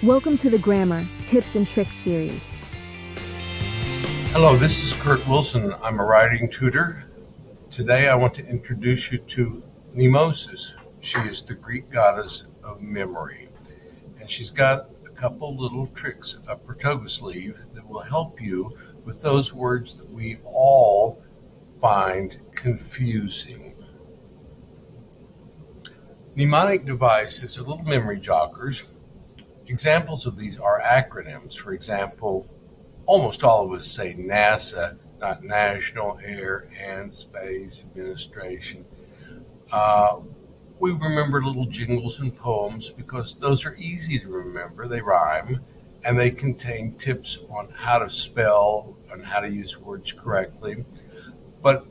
Welcome to the Grammar Tips and Tricks series. Hello, this is Kurt Wilson. I'm a writing tutor. Today I want to introduce you to Mnemosis. She is the Greek goddess of memory. And she's got a couple little tricks up her toga sleeve that will help you with those words that we all find confusing. Mnemonic devices are little memory joggers. Examples of these are acronyms. For example, almost all of us say NASA, not National Air and Space Administration. We remember little jingles and poems because those are easy to remember. They rhyme and they contain tips on how to spell and how to use words correctly. But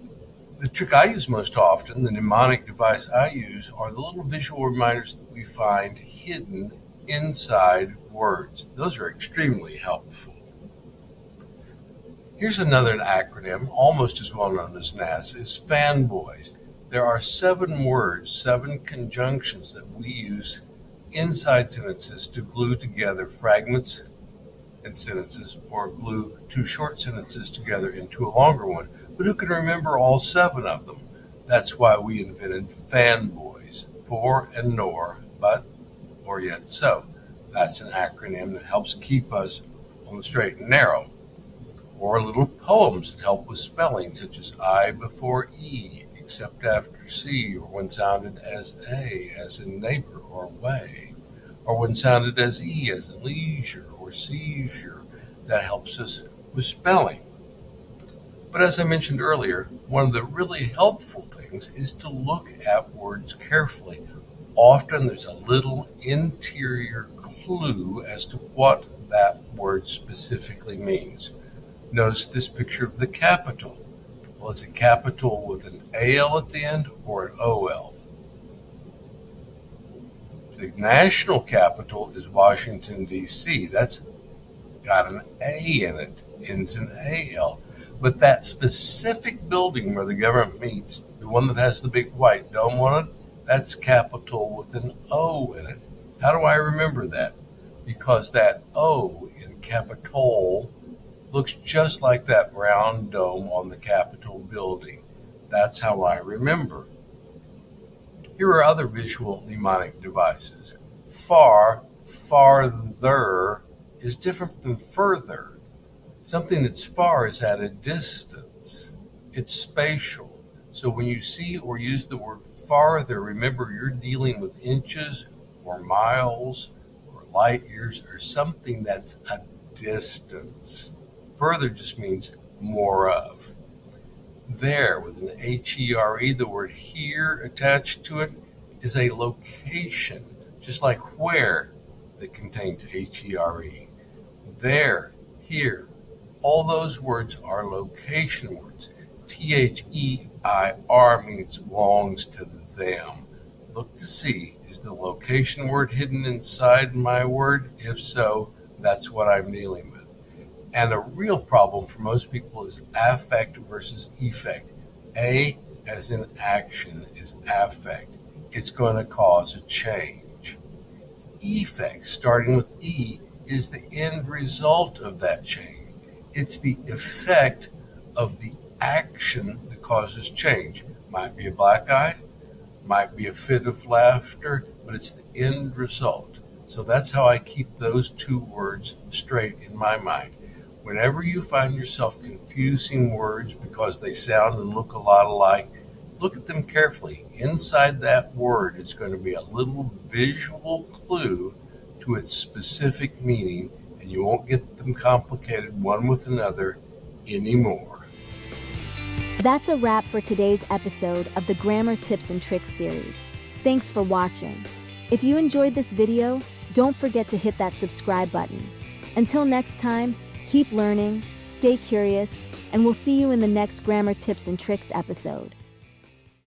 the trick I use most often, the mnemonic device I use, are the little visual reminders that we find hidden inside words. Those are extremely helpful. Here's another acronym, almost as well known as NASA, is fanboys. There are 7 words, 7 conjunctions that we use inside sentences to glue together fragments and sentences, or glue 2 short sentences together into a longer one. But who can remember all 7 of them? That's why we invented fanboys, for and nor, but, or yet so. That's an acronym that helps keep us on the straight and narrow. Or little poems that help with spelling, such as I before E, except after C, or when sounded as A, as in neighbor or way, or when sounded as E, as in leisure or seizure. That helps us with spelling. But as I mentioned earlier, one of the really helpful things is to look at words carefully. Often there's a little interior clue as to what that word specifically means. Notice this picture of the capital. Well, is it capital with an AL at the end or an OL? The national capital is Washington, D.C. That's got an A in it, ends in AL. But that specific building where the government meets, the one that has the big white dome on it, that's capital with an O in it. How do I remember that? Because that O in Capitol looks just like that brown dome on the Capitol building. That's how I remember. Here are other visual mnemonic devices. Far, farther is different than further. Something that's far is at a distance. It's spatial. So when you see or use the word farther, remember you're dealing with inches or miles or light years or something that's a distance. Further just means more of. There, with an H-E-R-E, the word here attached to it is a location, just like where that contains H-E-R-E. There, here, all those words are location words. T-H-E-I-R means belongs to them. Look to see, is the location word hidden inside my word? If so, that's what I'm dealing with. And a real problem for most people is affect versus effect. A, as in action, is affect. It's going to cause a change. Effect, starting with E, is the end result of that change. It's the effect of the action that causes change. Might be a black eye, might be a fit of laughter, but it's the end result. So that's how I keep those 2 words straight in my mind. Whenever you find yourself confusing words because they sound and look a lot alike, look at them carefully. Inside that word is going to be a little visual clue to its specific meaning, and you won't get them complicated one with another anymore. That's a wrap for today's episode of the Grammar Tips and Tricks series. Thanks for watching. If you enjoyed this video, don't forget to hit that subscribe button. Until next time, keep learning, stay curious, and we'll see you in the next Grammar Tips and Tricks episode.